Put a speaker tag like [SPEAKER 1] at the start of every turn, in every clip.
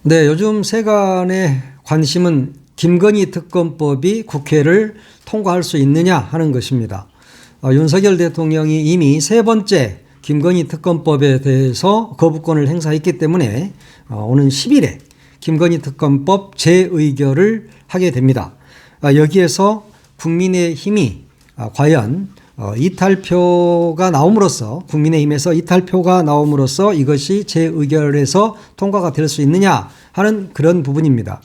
[SPEAKER 1] 네, 요즘 세간의 관심은 김건희 특검법이 국회를 통과할 수 있느냐 하는 것입니다. 윤석열 대통령이 이미 세 번째 김건희 특검법에 대해서 거부권을 행사했기 때문에 오는 10일에 김건희 특검법 재의결을 하게 됩니다. 여기에서 국민의힘이 과연 이탈표가 나옴으로써, 국민의힘에서 이탈표가 나옴으로써 이것이 재의결에서 통과가 될 수 있느냐 하는 그런 부분입니다.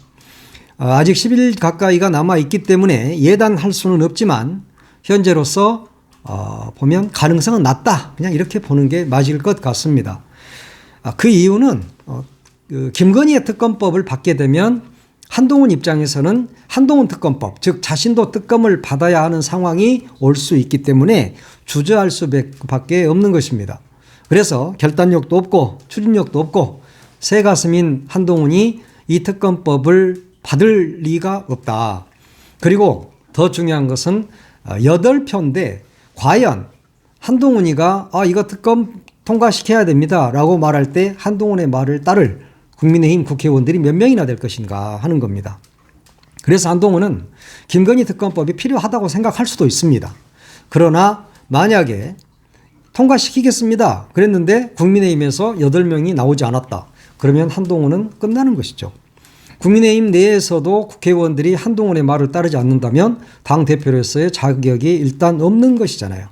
[SPEAKER 1] 아직 10일 가까이가 남아있기 때문에 예단할 수는 없지만 현재로서 보면 가능성은 낮다, 그냥 이렇게 보는 게 맞을 것 같습니다. 그 이유는 김건희의 특검법을 받게 되면 한동훈 입장에서는 한동훈 특검법, 즉 자신도 특검을 받아야 하는 상황이 올 수 있기 때문에 주저할 수밖에 없는 것입니다. 그래서 결단력도 없고 추진력도 없고 새가슴인 한동훈이 이 특검법을 받을 리가 없다. 그리고 더 중요한 것은 8표인데 과연 한동훈이가 이거 특검 통과시켜야 됩니다 라고 말할 때 한동훈의 말을 따를 국민의힘 국회의원들이 몇 명이나 될 것인가 하는 겁니다. 그래서 한동훈은 김건희 특검법이 필요하다고 생각할 수도 있습니다. 그러나 만약에 통과시키겠습니다 그랬는데 국민의힘에서 8명이 나오지 않았다. 그러면 한동훈은 끝나는 것이죠. 국민의힘 내에서도 국회의원들이 한동훈의 말을 따르지 않는다면 당대표로서의 자격이 일단 없는 것이잖아요.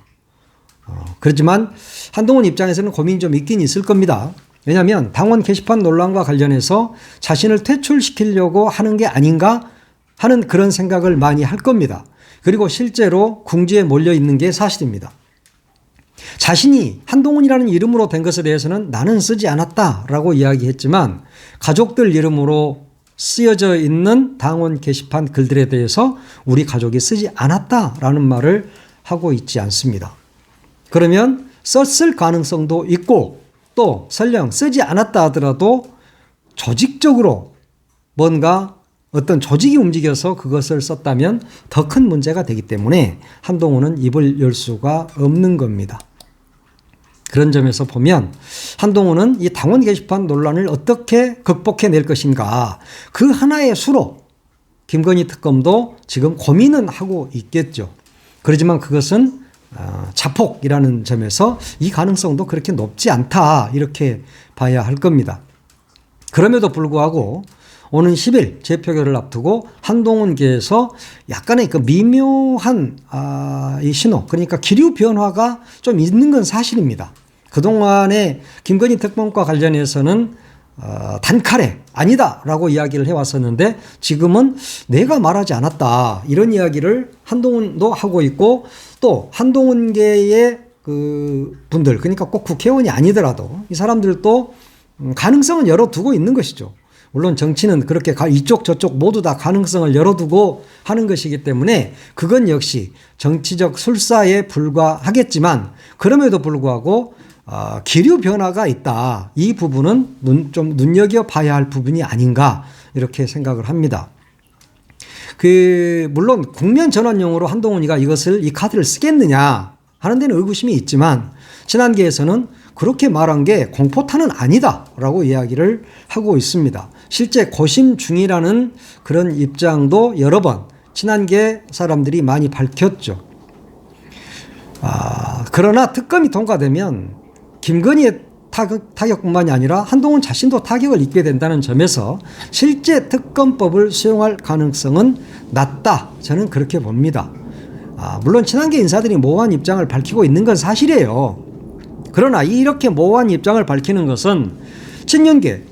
[SPEAKER 1] 그렇지만 한동훈 입장에서는 고민이 좀 있긴 있을 겁니다. 왜냐하면 당원 게시판 논란과 관련해서 자신을 퇴출시키려고 하는 게 아닌가 하는 그런 생각을 많이 할 겁니다. 그리고 실제로 궁지에 몰려 있는 게 사실입니다. 자신이 한동훈이라는 이름으로 된 것에 대해서는 나는 쓰지 않았다라고 이야기했지만 가족들 이름으로 쓰여져 있는 당원 게시판 글들에 대해서 우리 가족이 쓰지 않았다라는 말을 하고 있지 않습니다. 그러면 썼을 가능성도 있고 또 설령 쓰지 않았다 하더라도 조직적으로 뭔가 어떤 조직이 움직여서 그것을 썼다면 더 큰 문제가 되기 때문에 한동훈은 입을 열 수가 없는 겁니다. 그런 점에서 보면 한동훈은 이 당원 게시판 논란을 어떻게 극복해낼 것인가, 그 하나의 수로 김건희 특검도 지금 고민은 하고 있겠죠. 그렇지만 그것은 자폭이라는 점에서 이 가능성도 그렇게 높지 않다, 이렇게 봐야 할 겁니다. 그럼에도 불구하고 오는 10일 재표결을 앞두고 한동훈계에서 약간의 그 미묘한 이 신호, 그러니까 기류 변화가 좀 있는 건 사실입니다. 그동안에 김건희 특검과 관련해서는 단칼에 아니다라고 이야기를 해왔었는데 지금은 내가 말하지 않았다, 이런 이야기를 한동훈도 하고 있고 또 한동훈계의 그 분들, 그러니까 꼭 국회의원이 아니더라도 이 사람들도 가능성은 열어두고 있는 것이죠. 물론 정치는 그렇게 이쪽 저쪽 모두 다 가능성을 열어두고 하는 것이기 때문에 그건 역시 정치적 술사에 불과하겠지만 그럼에도 불구하고 기류 변화가 있다. 이 부분은 좀 눈여겨봐야 할 부분이 아닌가 이렇게 생각을 합니다. 물론 국면 전환용으로 한동훈이가 이 카드를 쓰겠느냐 하는 데는 의구심이 있지만 친한계에서는 그렇게 말한 게 공포탄은 아니다라고 이야기를 하고 있습니다. 실제 고심 중이라는 그런 입장도 여러 번 친한계 사람들이 많이 밝혔죠. 그러나 특검이 통과되면 김건희의 타격뿐만이 아니라 한동훈 자신도 타격을 입게 된다는 점에서 실제 특검법을 수용할 가능성은 낮다, 저는 그렇게 봅니다. 물론 친한계 인사들이 모호한 입장을 밝히고 있는 건 사실이에요. 그러나 이렇게 모호한 입장을 밝히는 것은 친윤계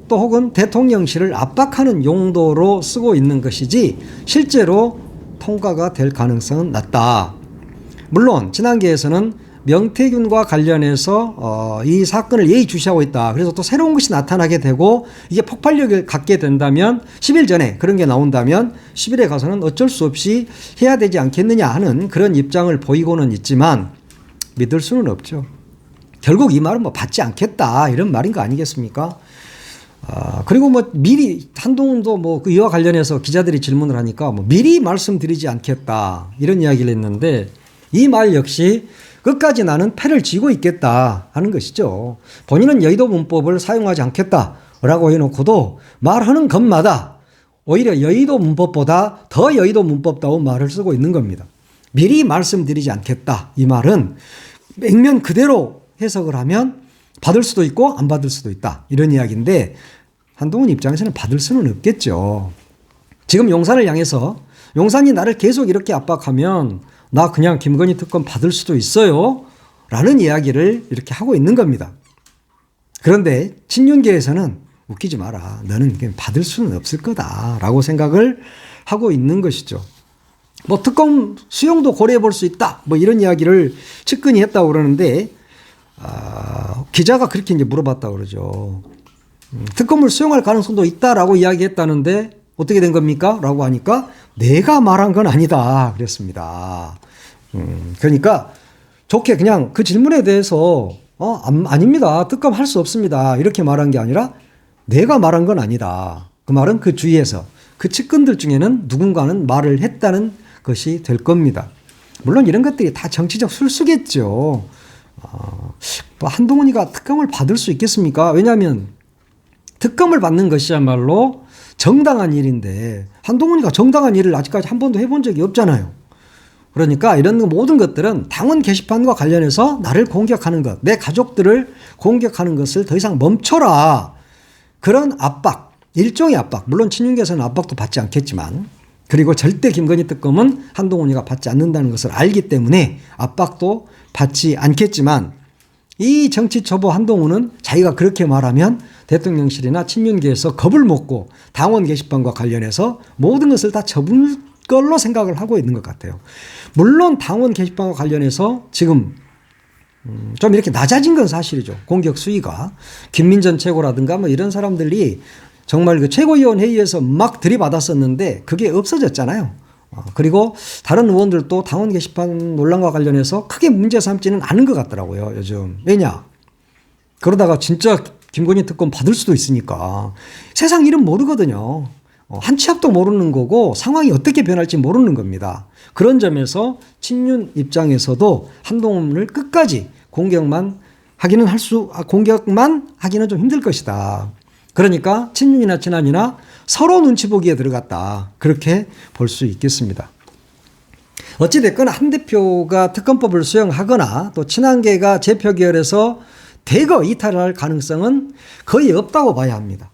[SPEAKER 1] 또 혹은 대통령실을 압박하는 용도로 쓰고 있는 것이지 실제로 통과가 될 가능성은 낮다. 물론 친한계에서는 명태균과 관련해서 이 사건을 예의주시하고 있다. 그래서 또 새로운 것이 나타나게 되고 이게 폭발력을 갖게 된다면 10일 전에 그런 게 나온다면 10일에 가서는 어쩔 수 없이 해야 되지 않겠느냐 하는 그런 입장을 보이고는 있지만 믿을 수는 없죠. 결국 이 말은 받지 않겠다 이런 말인 거 아니겠습니까? 그리고 미리 한동훈도 이와 관련해서 기자들이 질문을 하니까 미리 말씀드리지 않겠다 이런 이야기를 했는데 이 말 역시 끝까지 나는 패를 쥐고 있겠다 하는 것이죠. 본인은 여의도 문법을 사용하지 않겠다. 라고 해놓고도 말하는 것마다 오히려 여의도 문법보다 더 여의도 문법다운 말을 쓰고 있는 겁니다. 미리 말씀드리지 않겠다. 이 말은 맥면 그대로 해석을 하면 받을 수도 있고 안 받을 수도 있다. 이런 이야기인데 한동훈 입장에서는 받을 수는 없겠죠. 지금 용산을 향해서 용산이 나를 계속 이렇게 압박하면 나 그냥 김건희 특검 받을 수도 있어요. 라는 이야기를 이렇게 하고 있는 겁니다. 그런데 친윤계에서는 웃기지 마라. 너는 받을 수는 없을 거다. 라고 생각을 하고 있는 것이죠. 뭐 특검 수용도 고려해 볼 수 있다. 뭐 이런 이야기를 측근이 했다고 그러는데 기자가 그렇게 이제 물어봤다고 그러죠. 특검을 수용할 가능성도 있다라고 이야기했다는데 어떻게 된 겁니까? 라고 하니까 내가 말한 건 아니다. 그랬습니다. 그러니까 좋게 그냥 그 질문에 대해서 아닙니다. 특검 할 수 없습니다. 이렇게 말한 게 아니라 내가 말한 건 아니다. 그 말은 그 주위에서 그 측근들 중에는 누군가는 말을 했다는 것이 될 겁니다. 물론 이런 것들이 다 정치적 술수겠죠. 한동훈이가 특검을 받을 수 있겠습니까? 왜냐하면 특검을 받는 것이야말로 정당한 일인데 한동훈이가 정당한 일을 아직까지 한 번도 해본 적이 없잖아요. 그러니까 이런 모든 것들은 당원 게시판과 관련해서 나를 공격하는 것, 내 가족들을 공격하는 것을 더 이상 멈춰라. 그런 압박, 일종의 압박, 물론 친윤계에서는 압박도 받지 않겠지만 그리고 절대 김건희 특검은 한동훈이가 받지 않는다는 것을 알기 때문에 압박도 받지 않겠지만 이 정치 초보 한동훈은 자기가 그렇게 말하면 대통령실이나 친윤계에서 겁을 먹고 당원 게시판과 관련해서 모든 것을 다 접을 걸로 생각을 하고 있는 것 같아요. 물론 당원 게시판과 관련해서 지금 좀 이렇게 낮아진 건 사실이죠. 공격 수위가. 김민전 최고라든가 뭐 이런 사람들이 정말 그 최고위원 회의에서 막 들이받았었는데 그게 없어졌잖아요. 그리고 다른 의원들도 당원 게시판 논란과 관련해서 크게 문제 삼지는 않은 것 같더라고요. 요즘. 왜냐? 그러다가 진짜 김건희 특검 받을 수도 있으니까. 세상 일은 모르거든요. 한 치 앞도 모르는 거고 상황이 어떻게 변할지 모르는 겁니다. 그런 점에서 친윤 입장에서도 한동훈을 끝까지 공격만 하기는 좀 힘들 것이다. 그러니까 친윤이나 친한이나 서로 눈치 보기에 들어갔다. 그렇게 볼 수 있겠습니다. 어찌됐건 한 대표가 특검법을 수용하거나 또 친한계가 재표결에서 대거 이탈할 가능성은 거의 없다고 봐야 합니다.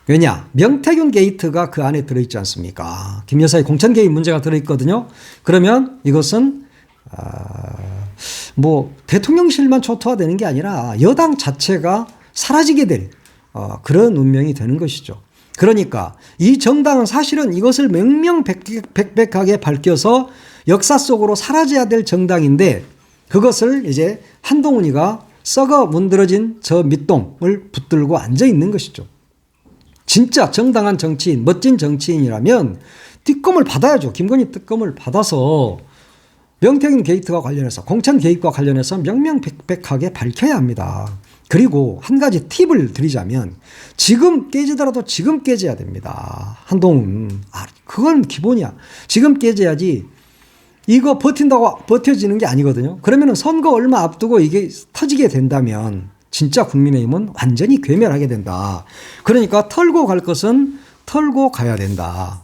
[SPEAKER 1] 왜냐? 명태균 게이트가 그 안에 들어있지 않습니까? 김 여사의 공천 개입 문제가 들어있거든요. 그러면 이것은 뭐 대통령실만 초토화되는 게 아니라 여당 자체가 사라지게 될 그런 운명이 되는 것이죠. 그러니까 이 정당은 사실은 이것을 명명백백하게 밝혀서 역사 속으로 사라져야 될 정당인데 그것을 이제 한동훈이가 썩어 문드러진 저 밑동을 붙들고 앉아 있는 것이죠. 진짜 정당한 정치인, 멋진 정치인이라면 특검을 받아야죠. 김건희 특검을 받아서 명태균 게이트와 관련해서 공천 개입과 관련해서 명명백백하게 밝혀야 합니다. 그리고 한 가지 팁을 드리자면 지금 깨지더라도 지금 깨져야 됩니다. 한동훈. 그건 기본이야. 지금 깨져야지 이거 버틴다고 버텨지는 게 아니거든요. 그러면 선거 얼마 앞두고 이게 터지게 된다면 진짜 국민의힘은 완전히 괴멸하게 된다. 그러니까 털고 갈 것은 털고 가야 된다.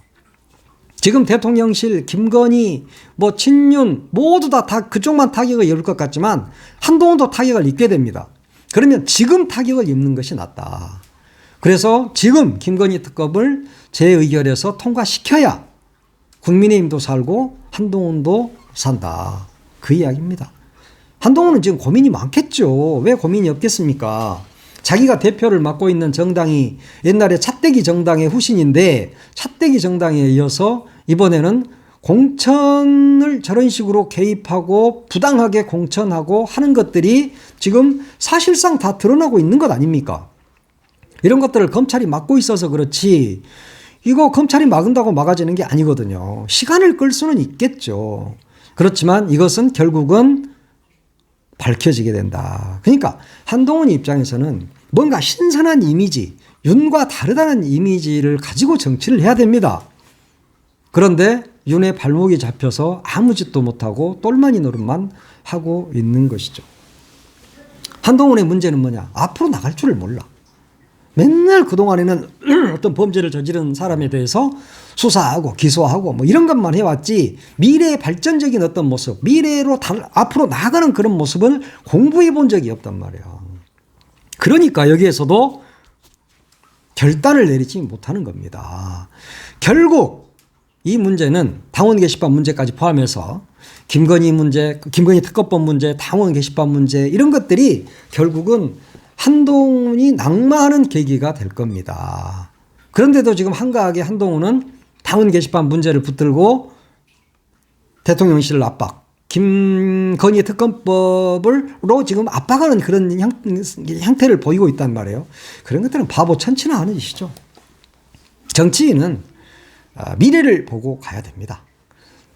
[SPEAKER 1] 지금 대통령실, 김건희, 뭐 친윤 모두 다 그쪽만 타격을 입을 것 같지만 한동훈도 타격을 입게 됩니다. 그러면 지금 타격을 입는 것이 낫다. 그래서 지금 김건희 특검을 재의결해서 통과시켜야 국민의힘도 살고 한동훈도 산다. 그 이야기입니다. 한동훈은 지금 고민이 많겠죠. 왜 고민이 없겠습니까? 자기가 대표를 맡고 있는 정당이 옛날에 차떼기 정당의 후신인데 차떼기 정당에 이어서 이번에는 공천을 저런 식으로 개입하고 부당하게 공천하고 하는 것들이 지금 사실상 다 드러나고 있는 것 아닙니까? 이런 것들을 검찰이 막고 있어서 그렇지 이거 검찰이 막은다고 막아지는 게 아니거든요. 시간을 끌 수는 있겠죠. 그렇지만 이것은 결국은 밝혀지게 된다. 그러니까 한동훈 입장에서는 뭔가 신선한 이미지, 윤과 다르다는 이미지를 가지고 정치를 해야 됩니다. 그런데 윤의 발목이 잡혀서 아무 짓도 못하고 똘마니 노릇만 하고 있는 것이죠. 한동훈의 문제는 뭐냐? 앞으로 나갈 줄을 몰라. 맨날 그동안에는 어떤 범죄를 저지른 사람에 대해서 수사하고 기소하고 뭐 이런 것만 해왔지 미래의 발전적인 어떤 모습, 미래로 앞으로 나아가는 그런 모습을 공부해 본 적이 없단 말이야. 그러니까 여기에서도 결단을 내리지 못하는 겁니다. 결국 이 문제는 당원 게시판 문제까지 포함해서 김건희 문제, 김건희 특검법 문제, 당원 게시판 문제 이런 것들이 결국은 한동훈이 낙마하는 계기가 될 겁니다. 그런데도 지금 한가하게 한동훈은 당원 게시판 문제를 붙들고 대통령실을 압박, 김건희 특검법으로 지금 압박하는 그런 형태를 보이고 있단 말이에요. 그런 것들은 바보 천치나 하는 짓이죠. 정치인은 미래를 보고 가야 됩니다.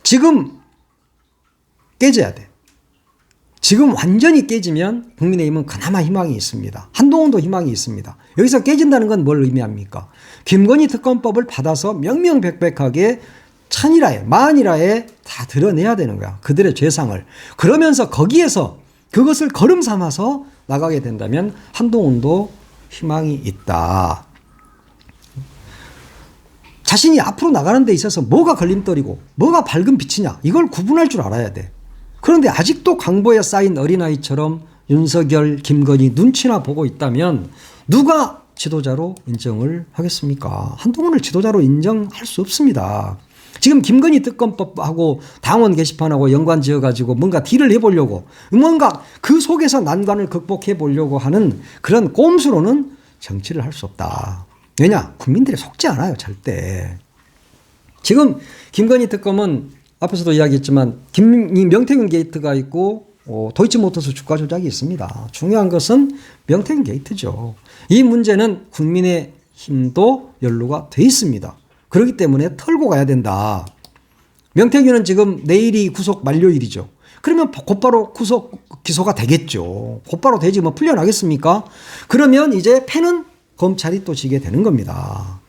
[SPEAKER 1] 지금 깨져야 돼. 지금 완전히 깨지면 국민의힘은 그나마 희망이 있습니다. 한동훈도 희망이 있습니다. 여기서 깨진다는 건 뭘 의미합니까? 김건희 특검법을 받아서 명명백백하게 천일하에 만일하에 다 드러내야 되는 거야. 그들의 죄상을. 그러면서 거기에서 그것을 걸음 삼아서 나가게 된다면 한동훈도 희망이 있다. 자신이 앞으로 나가는 데 있어서 뭐가 걸림돌이고 뭐가 밝은 빛이냐 이걸 구분할 줄 알아야 돼. 그런데 아직도 강보에 쌓인 어린아이처럼 윤석열, 김건희 눈치나 보고 있다면 누가 지도자로 인정을 하겠습니까? 한동훈을 지도자로 인정할 수 없습니다. 지금 김건희 특검법하고 당원 게시판하고 연관 지어가지고 뭔가 딜을 해보려고 뭔가 그 속에서 난관을 극복해 보려고 하는 그런 꼼수로는 정치를 할 수 없다. 왜냐? 국민들이 속지 않아요. 절대. 지금 김건희 특검은 앞에서도 이야기했지만 명태균 게이트가 있고 도이치모터스 주가 조작이 있습니다. 중요한 것은 명태균 게이트죠. 이 문제는 국민의힘도 연루가 돼 있습니다. 그렇기 때문에 털고 가야 된다. 명태균은 지금 내일이 구속 만료일이죠. 그러면 곧바로 기소가 되겠죠. 곧바로 되지 뭐 풀려나겠습니까? 그러면 이제 패는 검찰이 또 지게 되는 겁니다.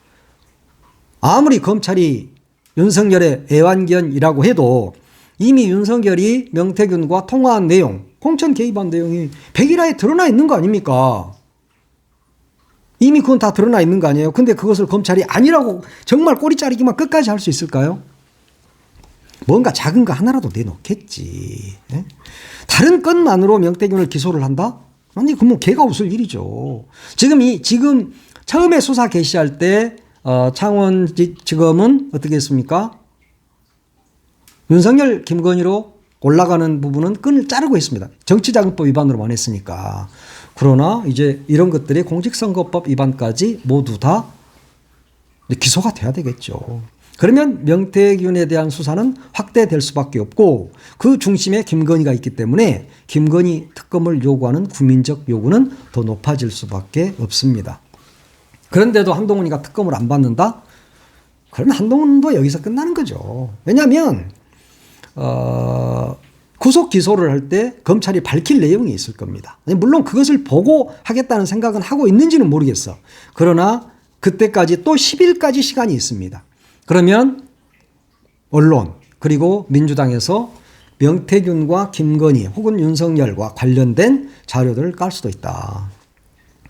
[SPEAKER 1] 아무리 검찰이 윤석열의 애완견이라고 해도 이미 윤석열이 명태균과 통화한 내용, 공천 개입한 내용이 백일화에 드러나 있는 거 아닙니까? 이미 그건 다 드러나 있는 거 아니에요? 근데 그것을 검찰이 아니라고 정말 꼬리 자르기만 끝까지 할 수 있을까요? 뭔가 작은 거 하나라도 내놓겠지. 예? 다른 건만으로 명태균을 기소를 한다? 아니, 그러면 개가 웃을 일이죠. 지금 처음에 수사 개시할 때 창원지검은 어떻게 했습니까? 윤석열, 김건희로 올라가는 부분은 끈을 자르고 있습니다. 정치자금법 위반으로만 했으니까. 그러나 이제 이런 것들이 공직선거법 위반까지 모두 다 기소가 돼야 되겠죠. 그러면 명태균에 대한 수사는 확대될 수밖에 없고 그 중심에 김건희가 있기 때문에 김건희 특검을 요구하는 국민적 요구는 더 높아질 수밖에 없습니다. 그런데도 한동훈이가 특검을 안 받는다? 그러면 한동훈도 여기서 끝나는 거죠. 왜냐하면 구속 기소를 할 때 검찰이 밝힐 내용이 있을 겁니다. 물론 그것을 보고 하겠다는 생각은 하고 있는지는 모르겠어. 그러나 그때까지 또 10일까지 시간이 있습니다. 그러면 언론 그리고 민주당에서 명태균과 김건희 혹은 윤석열과 관련된 자료들을 깔 수도 있다.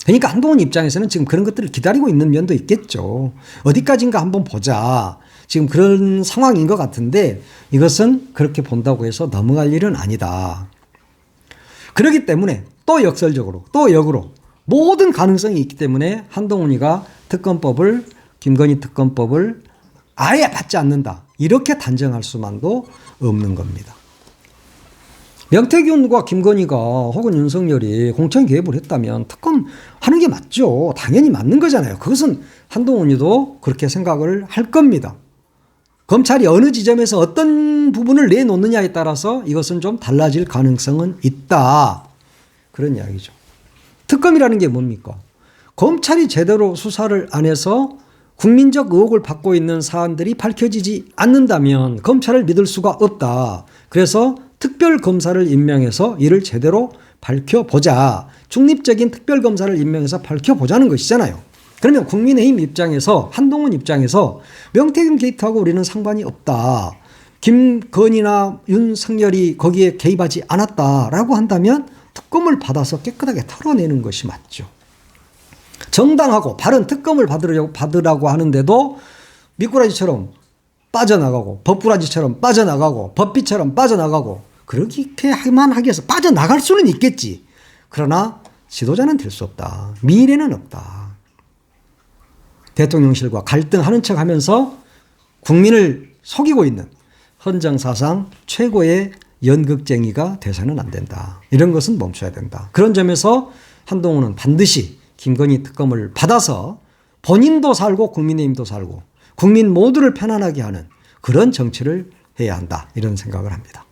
[SPEAKER 1] 그러니까 한동훈 입장에서는 지금 그런 것들을 기다리고 있는 면도 있겠죠. 어디까지인가 한번 보자. 지금 그런 상황인 것 같은데 이것은 그렇게 본다고 해서 넘어갈 일은 아니다. 그렇기 때문에 또 역설적으로 또 역으로 모든 가능성이 있기 때문에 한동훈이가 김건희 특검법을 아예 받지 않는다. 이렇게 단정할 수만도 없는 겁니다. 명태균과 김건희가 혹은 윤석열이 공천 개입을 했다면 특검 하는 게 맞죠. 당연히 맞는 거잖아요. 그것은 한동훈이도 그렇게 생각을 할 겁니다. 검찰이 어느 지점에서 어떤 부분을 내놓느냐에 따라서 이것은 좀 달라질 가능성은 있다. 그런 이야기죠. 특검이라는 게 뭡니까? 검찰이 제대로 수사를 안 해서 국민적 의혹을 받고 있는 사안들이 밝혀지지 않는다면 검찰을 믿을 수가 없다. 그래서 특별검사를 임명해서 이를 제대로 밝혀보자. 중립적인 특별검사를 임명해서 밝혀보자는 것이잖아요. 그러면 국민의힘 입장에서 한동훈 입장에서 명태균 게이트하고 우리는 상관이 없다. 김건희나 윤석열이 거기에 개입하지 않았다라고 한다면 특검을 받아서 깨끗하게 털어내는 것이 맞죠. 정당하고 바른 특검을 받으라고 하는데도 미꾸라지처럼 빠져나가고 법꾸라지처럼 빠져나가고 법비처럼 빠져나가고 그렇게만 하기 위해서 빠져나갈 수는 있겠지. 그러나 지도자는 될 수 없다. 미래는 없다. 대통령실과 갈등하는 척하면서 국민을 속이고 있는 헌정사상 최고의 연극쟁이가 돼서는 안 된다. 이런 것은 멈춰야 된다. 그런 점에서 한동훈은 반드시 김건희 특검을 받아서 본인도 살고 국민의힘도 살고 국민 모두를 편안하게 하는 그런 정치를 해야 한다. 이런 생각을 합니다.